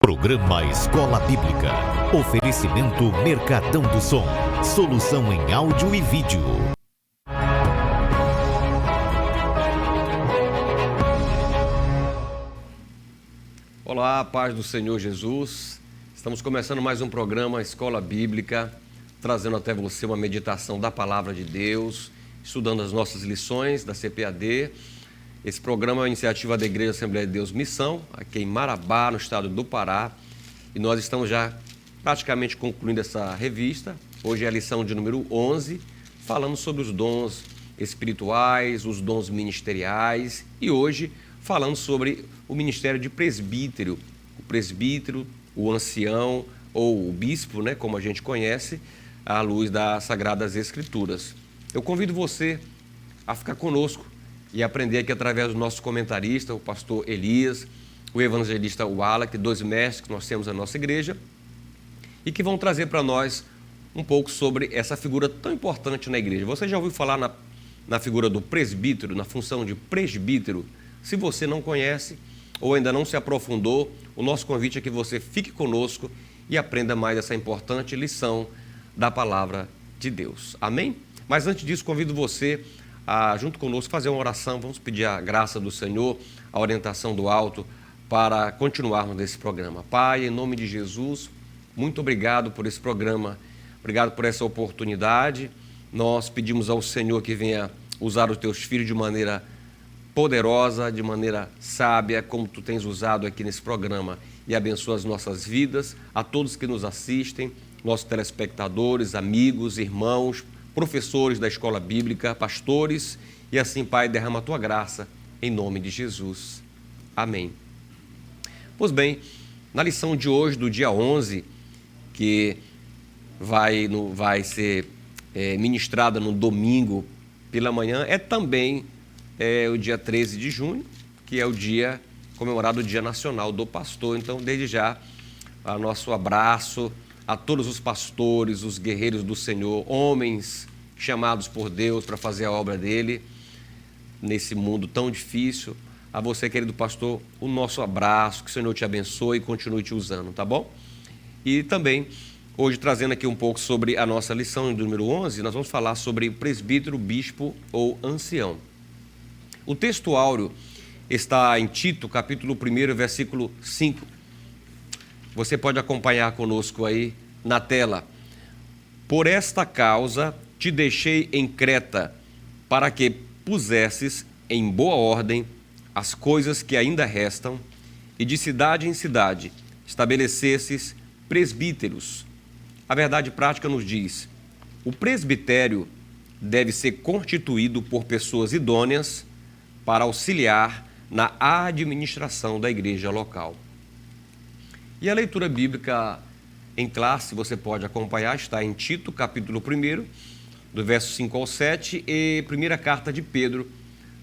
Programa Escola Bíblica. Oferecimento Mercadão do Som. Solução em áudio e vídeo. Olá, paz do Senhor Jesus. Estamos começando mais um programa Escola Bíblica, trazendo até você uma meditação da Palavra de Deus, estudando as nossas lições da CPAD. Esse programa é uma iniciativa da Igreja Assembleia de Deus Missão, aqui em Marabá, no estado do Pará. E nós estamos já praticamente concluindo essa revista. Hoje é a lição de número 11, falando sobre os dons espirituais, os dons ministeriais. E hoje falando sobre o ministério de presbítero. O presbítero, o ancião ou o bispo, né, como a gente conhece, à luz das Sagradas Escrituras. Eu convido você a ficar conosco e aprender aqui através do nosso comentarista, o pastor Elias, o evangelista Wallace, dois mestres que nós temos na nossa igreja, e que vão trazer para nós um pouco sobre essa figura tão importante na igreja. Você já ouviu falar na figura do presbítero, na função de presbítero? Se você não conhece ou ainda não se aprofundou, o nosso convite é que você fique conosco e aprenda mais essa importante lição da palavra de Deus. Amém? Mas antes disso, convido você a, junto conosco, fazer uma oração. Vamos pedir a graça do Senhor, a orientação do alto, para continuarmos nesse programa. Pai, em nome de Jesus, muito obrigado por esse programa, obrigado por essa oportunidade. Nós pedimos ao Senhor que venha usar os teus filhos de maneira poderosa, de maneira sábia, como tu tens usado aqui nesse programa, e abençoa as nossas vidas, a todos que nos assistem, nossos telespectadores, amigos, irmãos, professores da escola bíblica, pastores, e assim, Pai, derrama a tua graça, em nome de Jesus. Amém. Pois bem, na lição de hoje, do dia 11, que vai ser ministrada no domingo pela manhã, é também o dia 13 de junho, que é o dia comemorado, o Dia Nacional do Pastor. Então, desde já, nosso abraço a todos os pastores, os guerreiros do Senhor, homens chamados por Deus para fazer a obra dele nesse mundo tão difícil. A você, querido pastor, o nosso abraço, que o Senhor te abençoe e continue te usando, tá bom? E também, hoje, trazendo aqui um pouco sobre a nossa lição número 11, nós vamos falar sobre presbítero, bispo ou ancião. O texto áureo está em Tito, capítulo 1, versículo 5. Você pode acompanhar conosco aí na tela. Por esta causa te deixei em Creta, para que pusesses em boa ordem as coisas que ainda restam, e de cidade em cidade estabelecesses presbíteros. A verdade prática nos diz: o presbitério deve ser constituído por pessoas idôneas para auxiliar na administração da igreja local. E a leitura bíblica em classe, você pode acompanhar, está em Tito, capítulo 1, do verso 5 ao 7, e primeira carta de Pedro,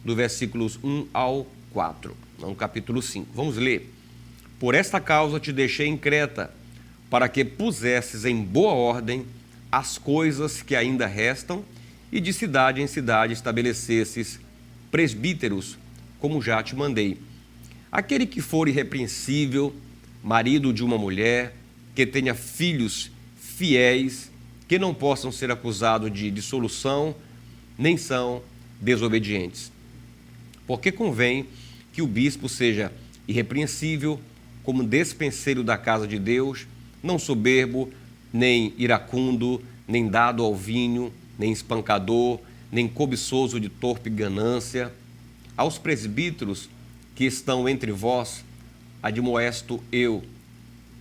do versículos 1 ao 4, no capítulo 5. Vamos ler. Por esta causa te deixei em Creta, para que pusesses em boa ordem as coisas que ainda restam, e de cidade em cidade estabelecesses presbíteros, como já te mandei. Aquele que for irrepreensível, marido de uma mulher, que tenha filhos fiéis, que não possam ser acusados de dissolução, nem são desobedientes. Porque convém que o bispo seja irrepreensível, como despenseiro da casa de Deus, não soberbo, nem iracundo, nem dado ao vinho, nem espancador, nem cobiçoso de torpe ganância. Aos presbíteros que estão entre vós, admoesto eu,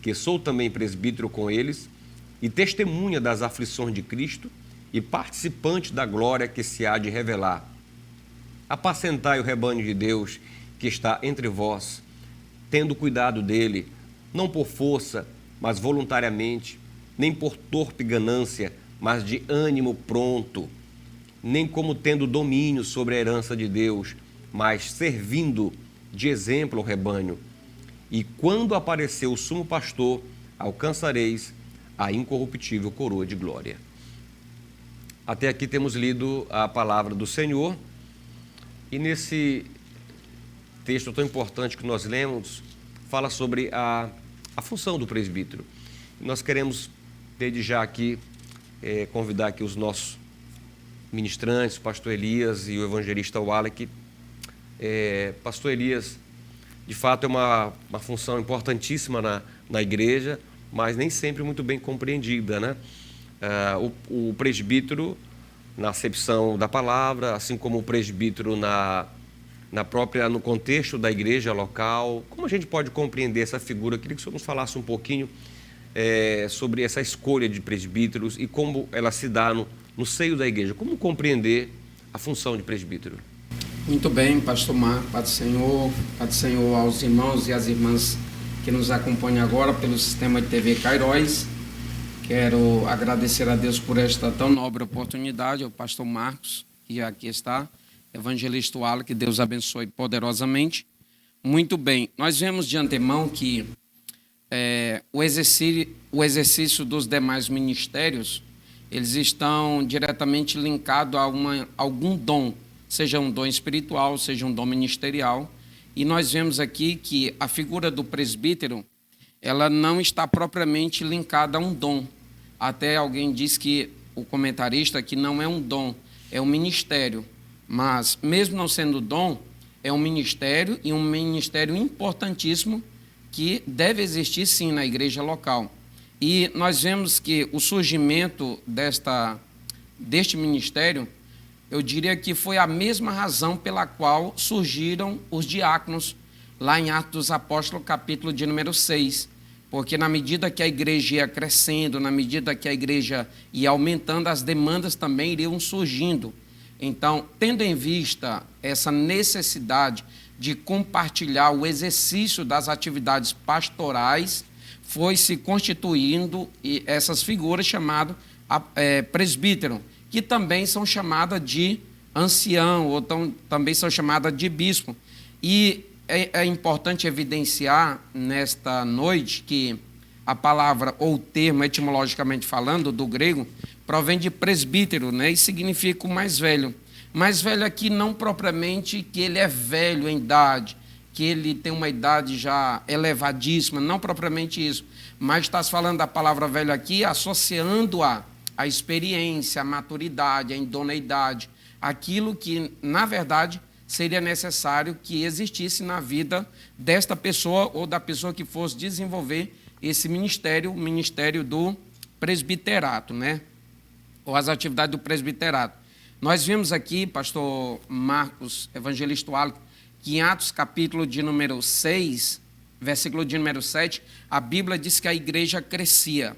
que sou também presbítero com eles, e testemunha das aflições de Cristo, e participante da glória que se há de revelar. Apacentai o rebanho de Deus que está entre vós, tendo cuidado dele, não por força, mas voluntariamente, nem por torpe ganância, mas de ânimo pronto, nem como tendo domínio sobre a herança de Deus, mas servindo de exemplo ao rebanho. E quando aparecer o sumo pastor, alcançareis a incorruptível coroa de glória. Até aqui temos lido a palavra do Senhor, e nesse texto tão importante que nós lemos, fala sobre a a função do presbítero. Nós queremos, desde já aqui, convidar aqui os nossos ministrantes, o pastor Elias e o evangelista Wallach. Pastor Elias, de fato, é uma função importantíssima na igreja, mas nem sempre muito bem compreendida, né? O presbítero, na acepção da palavra, assim como o presbítero no contexto da igreja local, como a gente pode compreender essa figura? Eu queria que o senhor nos falasse um pouquinho sobre essa escolha de presbíteros e como ela se dá no seio da igreja. Como compreender a função de presbítero? Muito bem, pastor Marco, Pai do Senhor aos irmãos e às irmãs que nos acompanham agora pelo sistema de TV Cairóis. Quero agradecer a Deus por esta tão nobre oportunidade, ao pastor Marcos, que aqui está, evangelista Wallach, que Deus abençoe poderosamente. Muito bem, nós vemos de antemão que o exercício dos demais ministérios, eles estão diretamente linkados a algum dom, seja um dom espiritual, seja um dom ministerial. E nós vemos aqui que a figura do presbítero, ela não está propriamente linkada a um dom. Até alguém diz que, o comentarista, que não é um dom, é um ministério. Mas, mesmo não sendo dom, é um ministério e um ministério importantíssimo que deve existir, sim, na igreja local. E nós vemos que o surgimento deste ministério, eu diria que foi a mesma razão pela qual surgiram os diáconos lá em Atos dos Apóstolos, capítulo de número 6. Porque na medida que a igreja ia crescendo, na medida que a igreja ia aumentando, as demandas também iriam surgindo. Então, tendo em vista essa necessidade de compartilhar o exercício das atividades pastorais, foi se constituindo essas figuras chamadas presbítero, que também são chamadas de ancião, ou também são chamadas de bispo. E é importante evidenciar nesta noite que a palavra ou o termo, etimologicamente falando, do grego, provém de presbítero, né? E significa o mais velho. Mais velho aqui não propriamente que ele é velho em idade, que ele tem uma idade já elevadíssima, não propriamente isso, mas está falando da palavra velho aqui, associando-a à experiência, à maturidade, à idoneidade, aquilo que, na verdade, seria necessário que existisse na vida desta pessoa ou da pessoa que fosse desenvolver esse ministério, o ministério do presbiterato, né? Ou as atividades do presbiterato. Nós vimos aqui, pastor Marcos, evangelista Wallach, que em Atos capítulo de número 6, versículo de número 7, a Bíblia diz que a igreja crescia.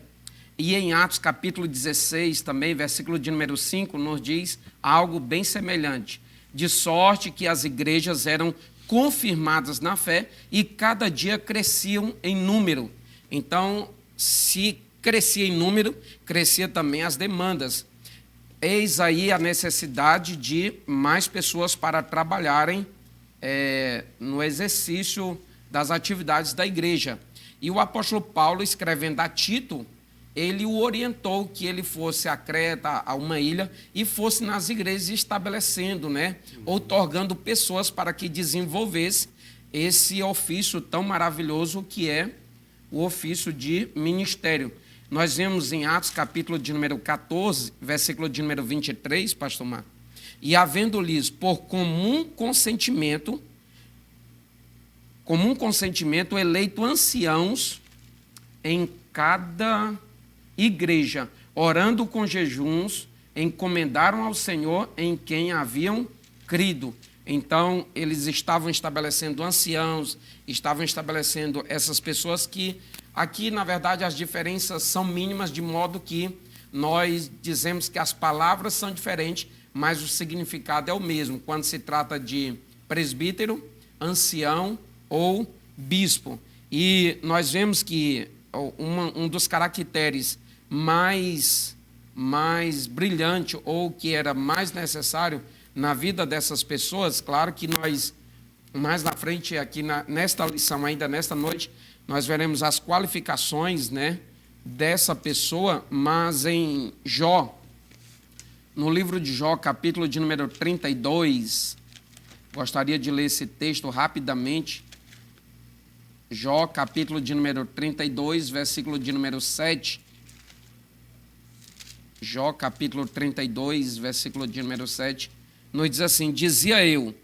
E em Atos capítulo 16 também, versículo de número 5, nos diz algo bem semelhante. De sorte que as igrejas eram confirmadas na fé e cada dia cresciam em número. Então, se crescia em número, crescia também as demandas. Eis aí a necessidade de mais pessoas para trabalharem no exercício das atividades da igreja. E o apóstolo Paulo, escrevendo a Tito, ele o orientou que ele fosse a Creta, a uma ilha, e fosse nas igrejas estabelecendo, né, outorgando pessoas para que desenvolvesse esse ofício tão maravilhoso que é o ofício de ministério. Nós vemos em Atos, capítulo de número 14, versículo de número 23, pastor Marco, e havendo-lhes por comum consentimento eleito anciãos em cada igreja, orando com jejuns, encomendaram ao Senhor em quem haviam crido. Então, eles estavam estabelecendo anciãos, estavam estabelecendo essas pessoas que, aqui, na verdade, as diferenças são mínimas, de modo que nós dizemos que as palavras são diferentes, mas o significado é o mesmo, quando se trata de presbítero, ancião ou bispo. E nós vemos que um dos caracteres mais brilhante ou que era mais necessário na vida dessas pessoas, claro que nós, mais na frente, aqui nesta lição, ainda nesta noite, nós veremos as qualificações, né, dessa pessoa, mas em Jó, no livro de Jó, capítulo de número 32, gostaria de ler esse texto rapidamente. Jó, capítulo de número 32, versículo de número 7. Jó, capítulo 32, versículo de número 7, nos diz assim: dizia eu,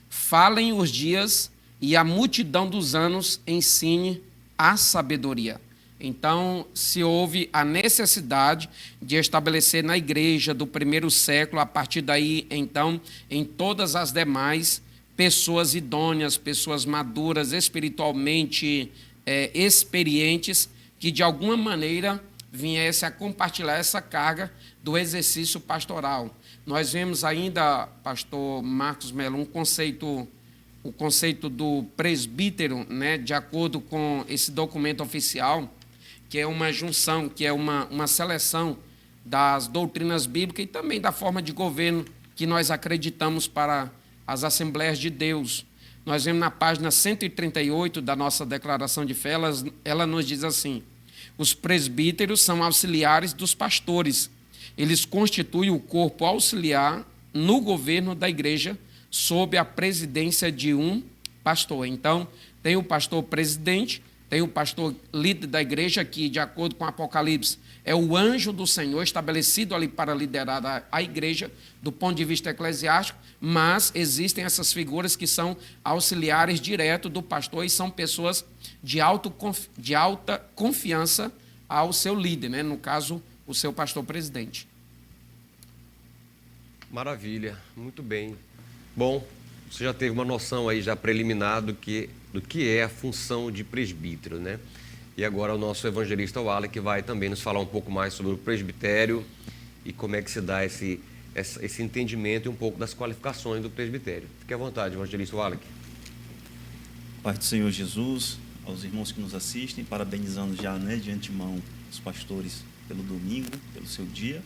falem os dias e a multidão dos anos ensine a sabedoria. Então, se houve a necessidade de estabelecer na igreja do primeiro século, a partir daí, então, em todas as demais, pessoas idôneas, pessoas maduras, espiritualmente experientes, que de alguma maneira viesse a compartilhar essa carga do exercício pastoral. Nós vemos ainda, pastor Marcos Melo, o conceito do presbítero, né, de acordo com esse documento oficial, que é uma junção, que é uma seleção das doutrinas bíblicas e também da forma de governo que nós acreditamos para as Assembleias de Deus. Nós vemos na página 138 da nossa declaração de fé, ela nos diz assim: os presbíteros são auxiliares dos pastores. Eles constituem o corpo auxiliar no governo da igreja, sob a presidência de um pastor. Então, tem o pastor presidente, tem o pastor líder da igreja, que, de acordo com o Apocalipse, é o anjo do Senhor estabelecido ali para liderar a igreja do ponto de vista eclesiástico, mas existem essas figuras que são auxiliares direto do pastor e são pessoas de alta confiança ao seu líder, né? No caso, o seu pastor presidente. Maravilha, muito bem. Bom, você já teve uma noção aí já preliminar do que é a função de presbítero, né? E agora o nosso evangelista Wallace vai também nos falar um pouco mais sobre o presbitério e como é que se dá esse entendimento e um pouco das qualificações do presbitério. Fique à vontade, evangelista Wallace. Paz do Senhor Jesus, aos irmãos que nos assistem, parabenizando já, né, de antemão os pastores pelo domingo, pelo seu dia.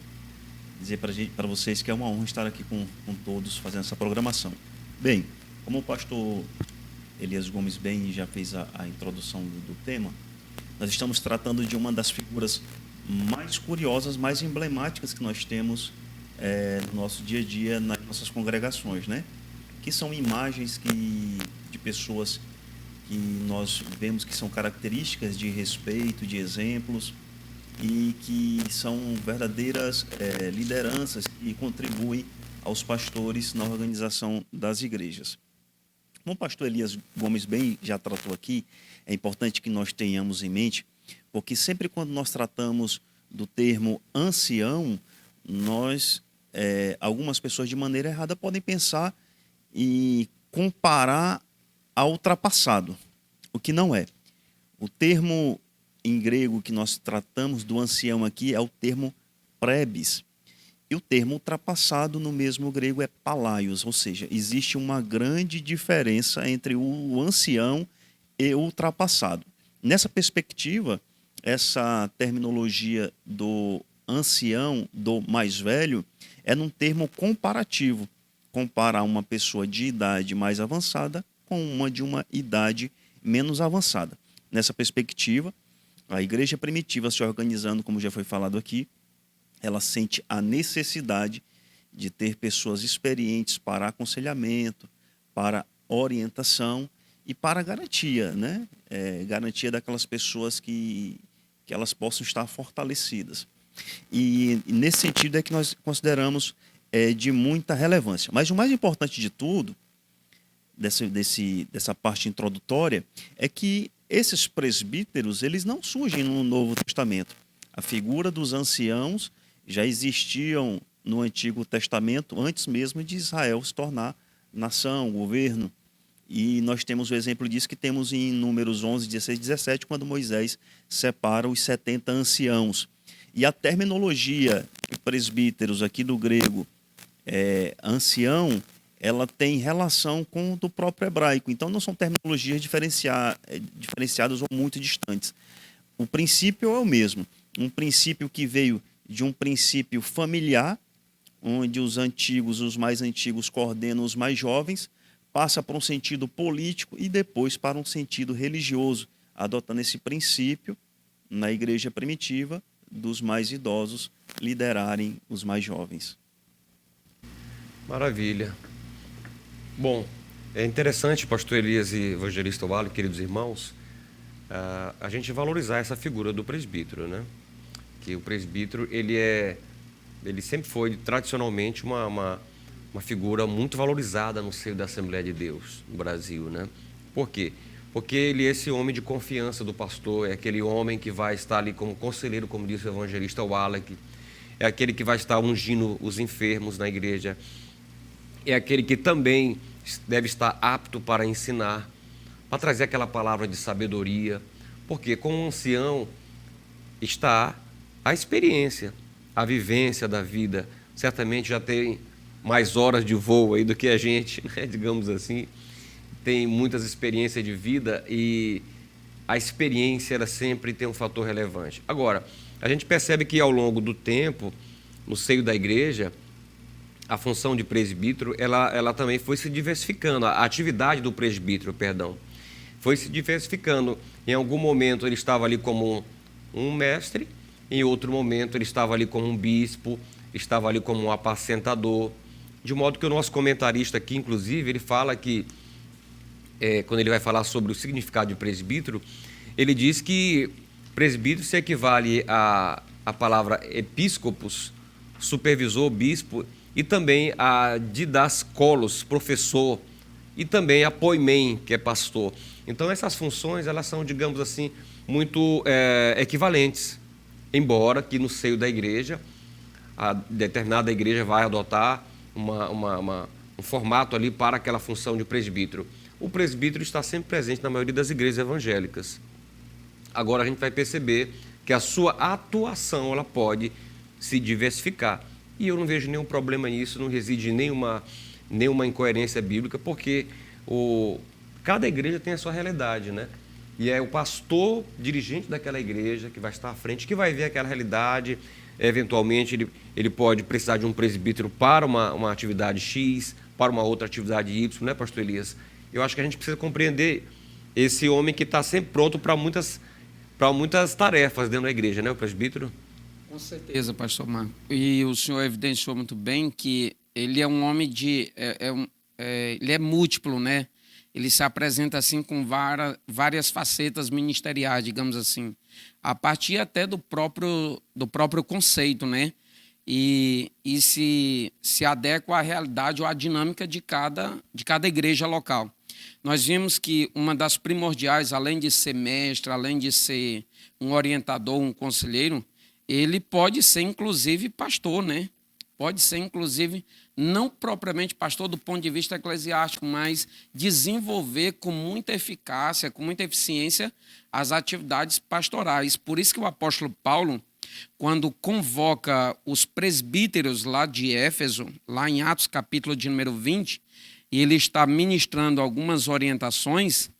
Dizer para vocês que é uma honra estar aqui com todos fazendo essa programação. Bem, como o pastor Elias Gomes bem já fez a introdução do tema, nós estamos tratando de uma das figuras mais curiosas, mais emblemáticas que nós temos no nosso dia a dia, nas nossas congregações, né? Que são imagens de pessoas que nós vemos que são características de respeito, de exemplos, e que são verdadeiras lideranças que contribuem aos pastores na organização das igrejas. Como o pastor Elias Gomes bem já tratou aqui, é importante que nós tenhamos em mente, porque sempre quando nós tratamos do termo ancião, algumas pessoas de maneira errada podem pensar e comparar ao ultrapassado, o que não é. O termo em grego que nós tratamos do ancião aqui é o termo prebis. E o termo ultrapassado no mesmo grego é palaios, ou seja, existe uma grande diferença entre o ancião e o ultrapassado. Nessa perspectiva, essa terminologia do ancião, do mais velho, é num termo comparativo. Comparar uma pessoa de idade mais avançada com uma de uma idade menos avançada. Nessa perspectiva, a igreja primitiva se organizando, como já foi falado aqui, ela sente a necessidade de ter pessoas experientes para aconselhamento, para orientação e para garantia, né? Garantia daquelas pessoas que elas possam estar fortalecidas. E nesse sentido é que nós consideramos de muita relevância. Mas o mais importante de tudo, dessa parte introdutória, é que esses presbíteros, eles não surgem no Novo Testamento. A figura dos anciãos já existiam no Antigo Testamento, antes mesmo de Israel se tornar nação, governo. E nós temos o exemplo disso que temos em Números 11, 16 e 17, quando Moisés separa os 70 anciãos. E a terminologia de presbíteros aqui do grego, ancião, ela tem relação com o do próprio hebraico. Então, não são terminologias diferenciadas ou muito distantes. O princípio é o mesmo. Um princípio que veio de um princípio familiar, onde os mais antigos coordenam os mais jovens, passa para um sentido político e depois para um sentido religioso, adotando esse princípio na igreja primitiva dos mais idosos liderarem os mais jovens. Maravilha. Bom, é interessante, pastor Elias e evangelista Wallace, queridos irmãos, a gente valorizar essa figura do presbítero, né? Que o presbítero, ele sempre foi, tradicionalmente, uma figura muito valorizada no seio da Assembleia de Deus, no Brasil, né? Por quê? Porque ele é esse homem de confiança do pastor, é aquele homem que vai estar ali como conselheiro, como disse o evangelista Wallach, é aquele que vai estar ungindo os enfermos na igreja, é aquele que também deve estar apto para ensinar, para trazer aquela palavra de sabedoria, porque com o ancião está a experiência, a vivência da vida, certamente já tem mais horas de voo aí do que a gente, né? Digamos assim, tem muitas experiências de vida e a experiência ela sempre tem um fator relevante. Agora, a gente percebe que ao longo do tempo, no seio da igreja, a função de presbítero, ela também foi se diversificando, a atividade do presbítero, foi se diversificando. Em algum momento ele estava ali como um mestre, em outro momento ele estava ali como um bispo, estava ali como um apacentador, de modo que o nosso comentarista aqui, inclusive, ele fala que, quando ele vai falar sobre o significado de presbítero, ele diz que presbítero se equivale à palavra episcopos, supervisor, bispo, e também a didascolos, professor, e também a poimen, que é pastor. Então essas funções, elas são, digamos assim, muito equivalentes, embora que no seio da igreja, a determinada igreja vai adotar um formato ali para aquela função de presbítero. O presbítero está sempre presente na maioria das igrejas evangélicas. Agora a gente vai perceber que a sua atuação ela pode se diversificar. E eu não vejo nenhum problema nisso, não reside nenhuma incoerência bíblica, porque cada igreja tem a sua realidade, né? E é o pastor dirigente daquela igreja que vai estar à frente, que vai ver aquela realidade. Eventualmente ele pode precisar de um presbítero para uma atividade X, para uma outra atividade Y, né, pastor Elias? Eu acho que a gente precisa compreender esse homem que está sempre pronto para muitas tarefas dentro da igreja, né, o presbítero? Com certeza, pastor Marco. E o senhor evidenciou muito bem que ele é um homem ele é múltiplo, né? Ele se apresenta assim com várias facetas ministeriais, digamos assim, a partir até do próprio conceito, né? E se adequa à realidade ou à dinâmica de cada igreja local. Nós vimos que uma das primordiais, além de ser mestre, além de ser um orientador, um conselheiro, ele pode ser inclusive pastor, né? Pode ser inclusive não propriamente pastor do ponto de vista eclesiástico, mas desenvolver com muita eficácia, com muita eficiência as atividades pastorais. Por isso que o apóstolo Paulo, quando convoca os presbíteros lá de Éfeso, lá em Atos capítulo de número 20, e ele está ministrando algumas orientações,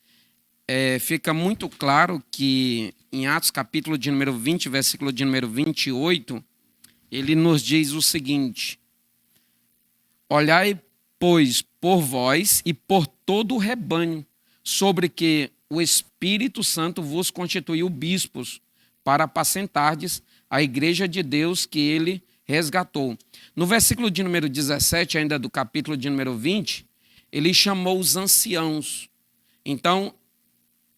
fica muito claro que em Atos capítulo de número 20, versículo de número 28, ele nos diz o seguinte: olhai, pois, por vós e por todo o rebanho, sobre que o Espírito Santo vos constituiu bispos, para apacentardes a igreja de Deus que ele resgatou. No versículo de número 17, ainda do capítulo de número 20, ele chamou os anciãos. Então,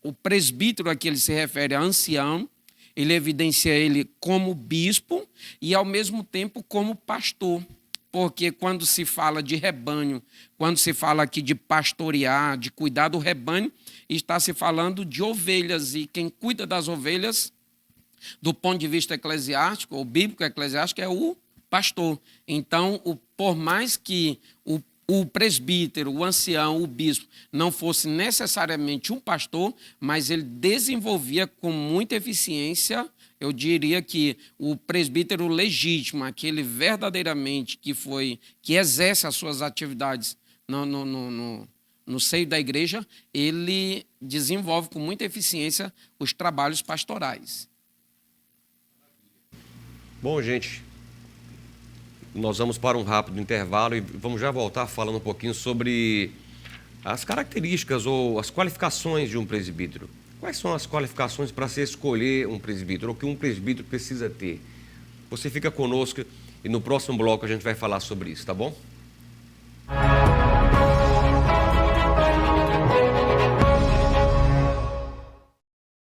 o presbítero a que ele se refere a ancião, ele evidencia ele como bispo e, ao mesmo tempo, como pastor. Porque quando se fala de rebanho, quando se fala aqui de pastorear, de cuidar do rebanho, está se falando de ovelhas. E quem cuida das ovelhas, do ponto de vista eclesiástico, ou bíblico eclesiástico, é o pastor. Então, por mais que o presbítero, o ancião, o bispo, não fosse necessariamente um pastor, mas ele desenvolvia com muita eficiência, eu diria que o presbítero legítimo, aquele verdadeiramente que exerce as suas atividades no seio da igreja, ele desenvolve com muita eficiência os trabalhos pastorais. Bom, gente, nós vamos para um rápido intervalo e vamos já voltar falando um pouquinho sobre as características ou as qualificações de um presbítero. Quais são as qualificações para se escolher um presbítero, ou que um presbítero precisa ter? Você fica conosco e no próximo bloco a gente vai falar sobre isso, tá bom?